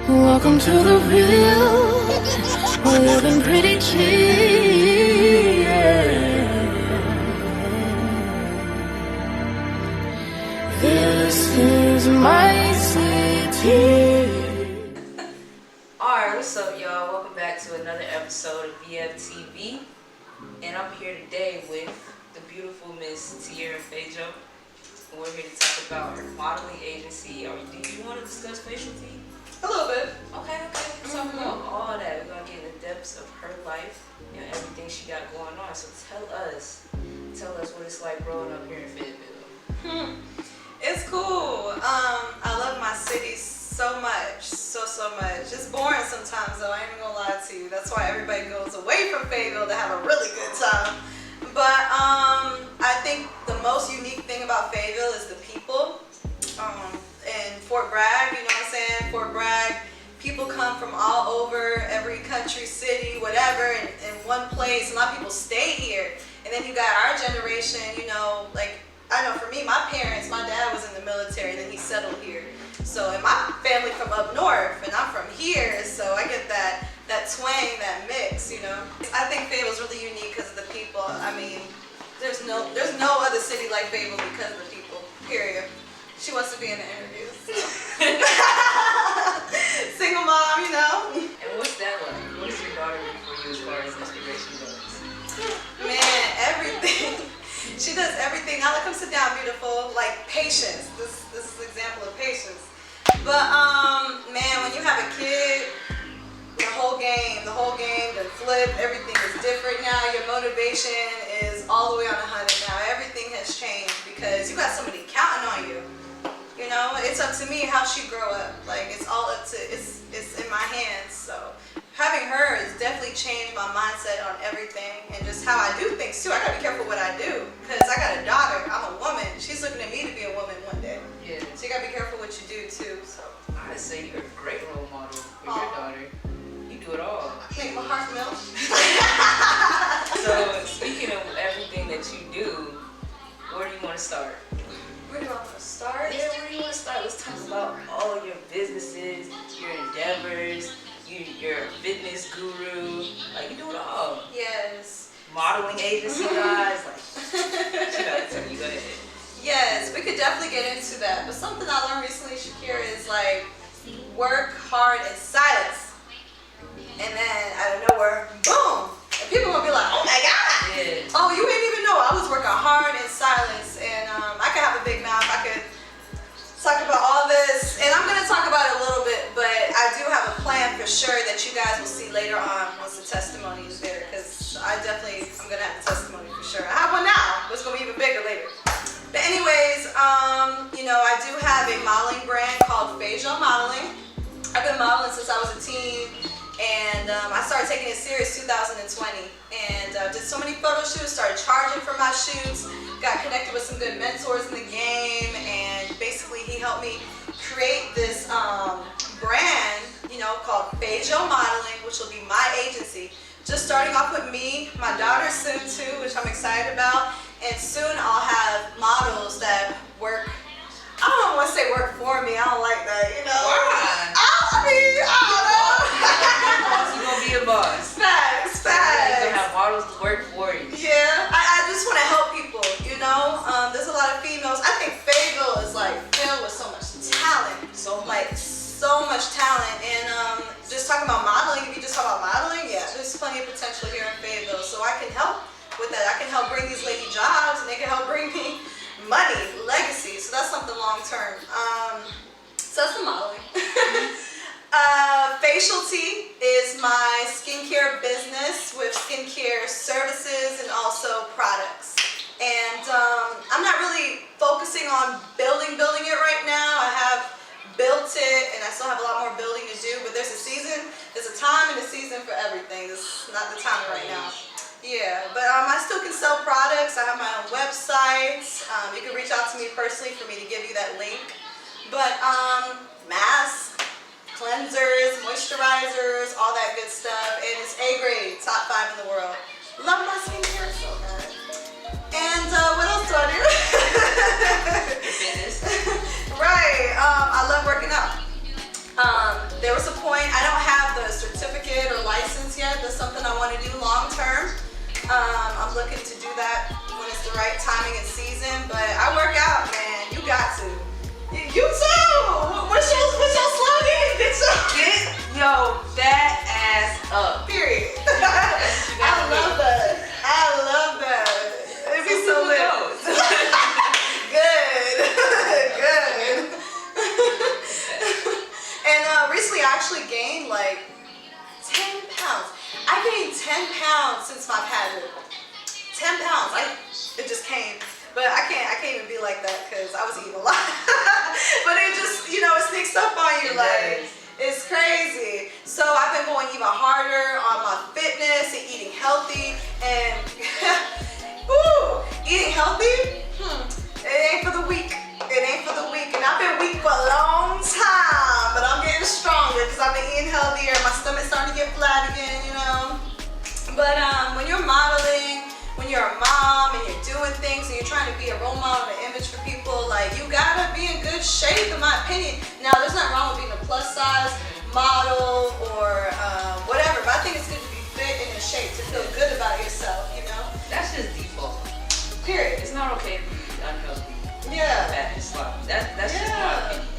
Welcome to the real. We're living pretty cheap. This is my city. Alright, what's up, y'all? Welcome back to another episode of VFTV. And I'm here today with the beautiful Miss Tiara Feyjoo. And we're here to talk about her modeling agency. Do you want to discuss facialty? A little bit. Okay. Let's talk about all that. We're going to get in the depths of her life and everything she got going on. So tell us what it's like growing up here in Fayetteville. It's cool. I love my city so much. So much. It's boring sometimes though, I ain't even gonna lie to you. That's why everybody goes away from Fayetteville to have a really good time. But I think the most unique thing about Fayetteville is the people. In Fort Bragg, you know what I'm saying? Fort Bragg, people come from all over, every country, city, whatever, in one place. A lot of people stay here. And then you got our generation, you know, like, I know for me, my parents, my dad was in the military, then he settled here. So, and my family from up north, and I'm from here, so I get that twang, that mix, you know. I think Fayetteville's really unique because of the people. I mean, there's no other city like Fayetteville because of the people, period. She wants to be in the interviews. Single mom, you know. And what's that like? What is your daughter do for you as far as inspiration goes? Man, everything. She does everything. Now, come sit down, beautiful. Like patience. This is an example of patience. But man, when you have a kid, the whole game, the flip, everything is different now. Your motivation is all the way on 100 now. Everything has changed because you got somebody counting on you. You know, it's up to me how she grow up. Like, it's all up to, it's in my hands. So having her has definitely changed my mindset on everything and just how I do things too. I gotta be careful what I do because I got a daughter. I'm a woman. She's looking at me to be a woman one day. Yeah. So you gotta be careful what you do too. So I'd say you're a great role model for your daughter. You do it all. make my heart melt. So speaking of everything that you do, where do you want to start? Where do I want to start? Yeah, where do you want to start? Let's talk about all your businesses, your endeavors. You're a fitness guru. Like, you do it all. Yes. Modeling agency guys. Like, she gotta tell you. Go ahead. Yes, we could definitely get into that. But something I learned recently, Shakira, is like work hard in silence. And then out of nowhere, boom! And people gonna be like, oh my God! Yeah. Oh, you ain't even know. I was working hard in silence. And I could have a big mouth. I could talk about all this. And I'm gonna talk about it a little bit, but I do have a plan for sure that you guys will see later on once the testimony is there. Because I'm gonna have a testimony for sure. I have one now, but it's gonna be even bigger later. But anyways, you know, I do have a modeling brand called Feyjoo Modeling. I've been modeling since I was a teen, and I started taking it serious 2020. And did so many photo shoots, started charging for my shoots, got connected with some good mentors in the game, and basically he helped me create this brand, you know, called Feyjoo Modeling, which will be my agency. Just starting off with me, my daughter soon too, which I'm excited about. And soon I'll have models that work. I don't want to say work for me. I don't like that, you know. Why? I don't know. You gonna be a boss. Facts. You have models work for you. Yeah, I just want to help people, you know. There's a lot of females. I think Fayetteville is like filled with so much talent. So much talent. And just talking about modeling, if you just talk about modeling, yeah, there's plenty of potential here in Fayetteville. So I can help with that. I can help bring these ladies jobs, and they can help bring me money, legacy. So that's something long term. So that's the modeling. Facialty is my skincare business with skincare services and also products. And I'm not really focusing on building it right now. I have built it, and I still have a lot more building to do. But there's a time and a season for everything. This is not the time right now. Yeah, but I still can sell products. I have my own website. You can reach out to me personally for me to give you that link. But masks, cleansers, moisturizers, all that good stuff. And it's A grade, top 5 in the world. Love my skincare so bad. And what else do I do? Right. I love working out. There was a point I'm looking to do that when it's the right timing and season. But I work out, man. You got to. You too. What's your slogan? Get that ass up. Period. I love that. I love that. It'd be so lit. Good. Good. And recently I actually gained like 10 pounds. I gained 10 pounds since my pageant. 10 pounds. It just came. But I can't even be like that because I was eating a lot. But it just, it sneaks up on you. It's crazy. So I've been going even harder on my fitness and eating healthy. And eating healthy, it ain't for the weak. It ain't for the weak. And I've been weak for a long time. But I'm getting stronger because I've been eating healthier. My stomach's starting to get flat again, But when you're modeling, when you're a mom and you're doing things and you're trying to be a role model and an image for people, you gotta be in good shape, in my opinion. Now, there's nothing wrong with being a plus size model or whatever, but I think it's good to be fit and in shape, to feel good about yourself, That's just default. Period. It's not okay to be unhealthy. Yeah. That's just my opinion.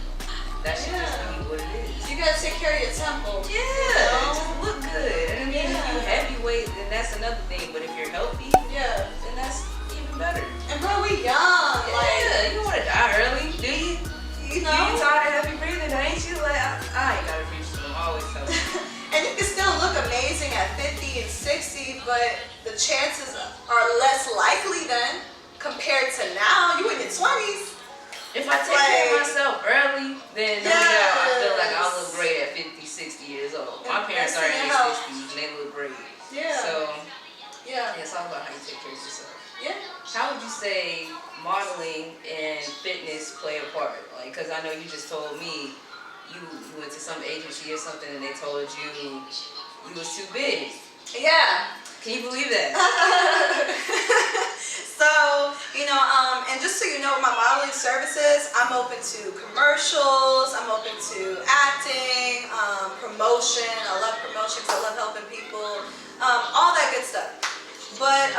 That should just be what it is. You gotta take care of your temple. Yeah, just look good. And if you heavyweight, then that's another thing. But if you're healthy, then that's even better. And bro, we young. Yeah, you don't want to die early, do you? You tired of heavy breathing, ain't you? I ain't gotta reach them. I always tell you. And you can still look amazing at 50 and 60, but the chances are less likely then compared to now. You in your 20s. If I take care of myself early, then I feel like I'll look great at 50, 60 years old. My parents are in their 60s and they look great. Yeah. So, it's all about how you take care of yourself. Yeah. How would you say modeling and fitness play a part? Because I know you just told me you went to some agency or something and they told you was too big. Yeah. Can you believe that? So, and just so you know, my modeling services, I'm open to commercials, I'm open to acting, promotion. I love promotion because I love helping people, all that good stuff. But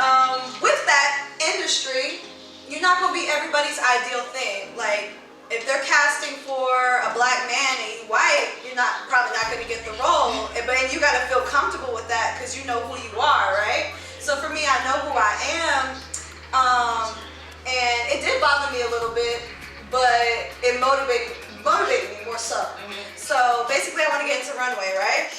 with that industry, you're not going to be everybody's ideal thing. If they're casting for a black man and you white, you're probably not going to get the role. But you got to feel comfortable with that because you know who you are, right? So for me, I know who I am. And it did bother me a little bit, but it motivated me more so. So basically I want to get into runway, right?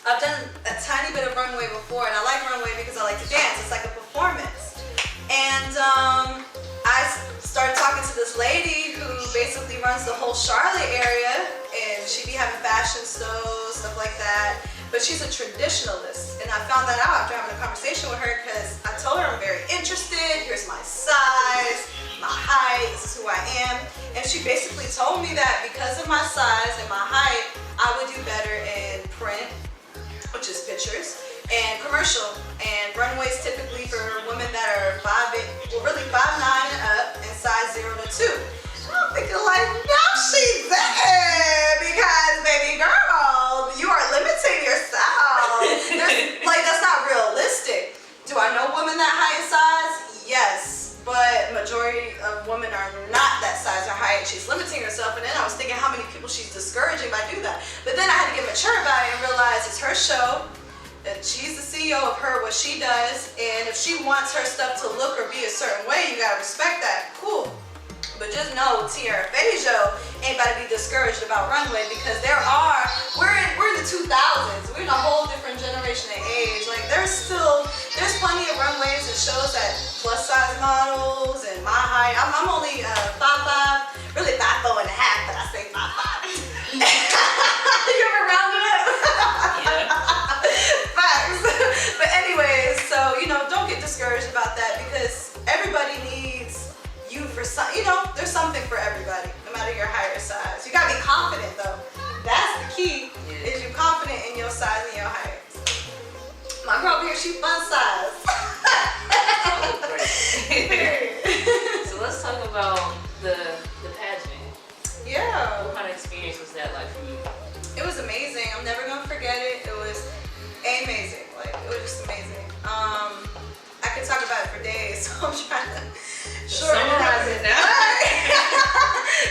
I've done a tiny bit of runway before, and I like runway because I like to dance. It's like a performance. And I started talking to this lady who basically runs the whole Charlotte area, and she be having fashion shows, stuff like that. But she's a traditionalist, and I found that out after having a conversation with her because I told her I'm very interested, here's my size, my height, this is who I am. And she basically told me that because of my size and my height, I would do better in print, which is pictures, and commercial. And runways typically for women that are 5'8", well really 5'9" and up, and size 0 to 2. I'm thinking now she's there because baby girl, you are limiting yourself. That's not realistic. Do I know women that height and size? Yes, but majority of women are not that size or height. She's limiting herself, and then I was thinking how many people she's discouraging by doing that. But then I had to get mature about it and realize it's her show. That she's the CEO of what she does, and if she wants her stuff to look or be a certain way, you gotta respect that. Cool. But just know Tiara Feyjoo ain't about to be discouraged about runway because we're in the 2000s. We're in a whole different generation of age. There's plenty of runways that shows that plus size models and my height. I'm only 5'5", really 5'4" and a half, but I say 5'5". You ever rounded up? Yeah. Facts. But anyways, so don't get discouraged about that because everybody needs you for some, there's something for everybody, no matter your height or size. You gotta be confident though. That's the key, is you're confident in your size and your height. My girl here, she fun size. So let's talk about the pageant. Yeah. What kind of experience was that like for you? It was amazing. I'm never gonna forget it. It was amazing. It was just amazing. I'm trying to Summarize it now.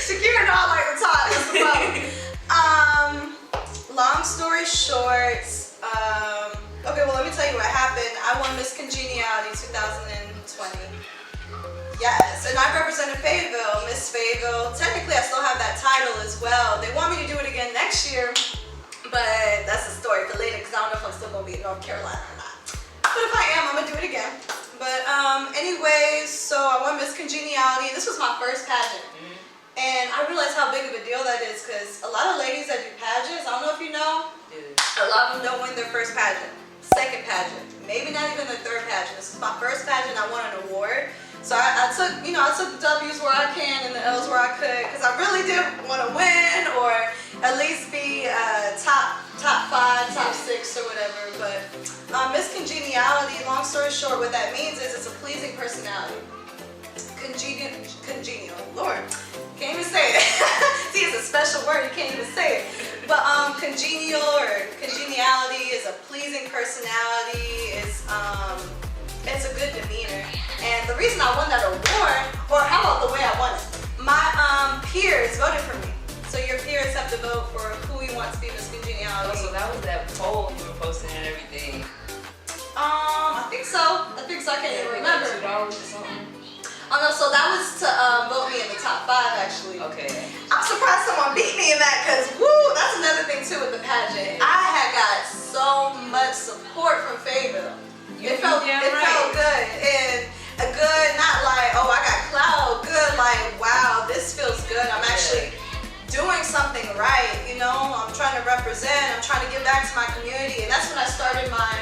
Shakira know I like to talk. That's the problem. Long story short, okay, well, let me tell you what happened. I won Miss Congeniality 2020. Yes, and I represented Fayetteville, Miss Fayetteville. Technically, I still have that title as well. They want me to do it again next year, but that's a story for later because I don't know if I'm still going to be in North Carolina or not. But if I am, I'm going to do it again. But anyways, so I won Miss Congeniality. This was my first pageant. And I realized how big of a deal that is because a lot of ladies that do pageants, I don't know if you know, a lot of them don't win their first pageant, second pageant, maybe not even their third pageant. This is my first pageant. I won an award. So I took the W's where I can and the L's where I could because I really did want to win or at least be top 5, top 6 or whatever. But Miss Congeniality, long story short, what that means is it's a pleasing personality. Congenial, Lord, can't even say it. See, it's a special word, you can't even say it. But congenial or congeniality is a pleasing personality. It's a good demeanor. And the reason I won that award, or how about the way I won it? My peers voted for me. So your peers have to vote for who you want to be Miss Congeniality. Oh, so that was that poll you were posting and everything. I think so. I can't even remember. $2 or something. Oh no, so that was to vote me in the top 5 actually. Okay. I'm surprised someone beat me in that because woo, that's another thing too with the pageant. I had got so much support from Fayetteville. It felt good. And a good, not like, oh, I got clout, good, like, wow, this feels good. I'm actually doing something right, you know? I'm trying to represent, I'm trying to give back to my community. And that's when I started my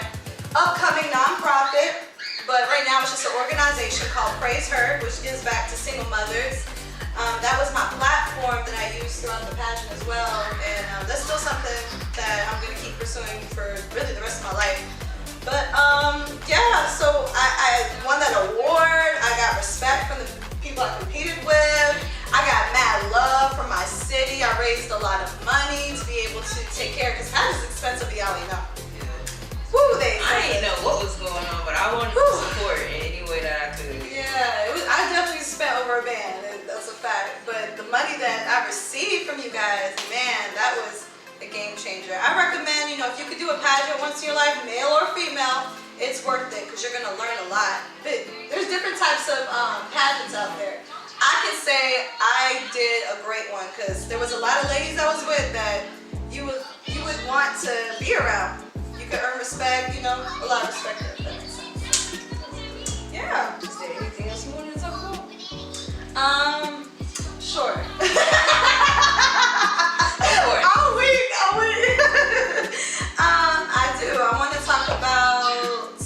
upcoming nonprofit. But right now it's just an organization called Praise Her, which gives back to single mothers. That was my platform that I used throughout the pageant as well. And that's still something that I'm going to keep pursuing for really the rest of my life. But yeah, so I won that award. I got respect from the people I competed with. I got mad love from my city. I raised a lot of money to be able to take care of, because pageant's expensive, y'all know. Woo, I didn't know what was going on, but I wanted to support in any way that I could. Yeah, I definitely spent over a band, that's a fact. But the money that I received from you guys, man, that was a game changer. I recommend, if you could do a pageant once in your life, male or female, it's worth it because you're going to learn a lot. There's different types of pageants out there. I can say I did a great one because there was a lot of ladies I was with that you would want to be around. You could earn respect, a lot of respect, if that makes sense. Yeah. Is there anything else you wanted to talk about? Sure. I'm weak. I do. I want to talk about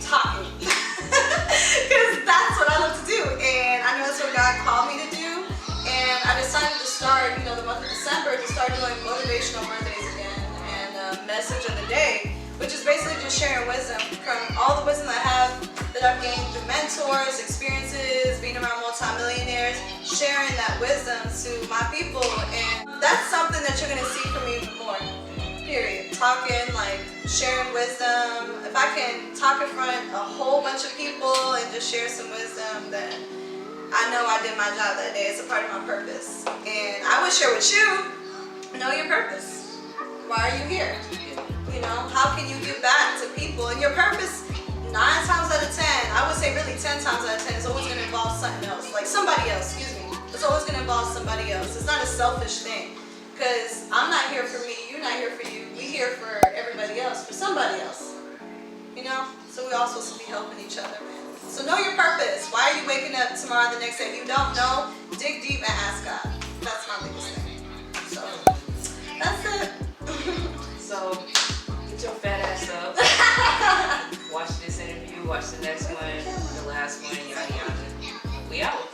talking. Because that's what I love to do. And I know that's what God called me to do. And I decided to start, the month of December, to start doing Motivational Mondays again. And Message of the Day, which is basically just sharing wisdom from all the wisdom I have that I've gained through mentors, experiences, being around multimillionaires, sharing that wisdom to my people. And that's something that you're going to see from me more, period. Talking, sharing wisdom. If I can talk in front of a whole bunch of people and just share some wisdom, then I know I did my job that day. It's a part of my purpose. And I would share with you, know your purpose. Why are you here? How can you give back to people? And your purpose, 9 times out of 10, I would say really 10 times out of 10, is always going to involve something else. Like somebody else, It's always going to involve somebody else. It's not a selfish thing. Because I'm not here for me, you're not here for you. We're here for everybody else, for somebody else. So we're all supposed to be helping each other, man. So know your purpose. Why are you waking up tomorrow the next day? If you don't know, dig deep and ask God. That's my biggest thing. So, that's it. So, get your fat ass up. Watch this interview, watch the next one, the last one, yada yada. We out.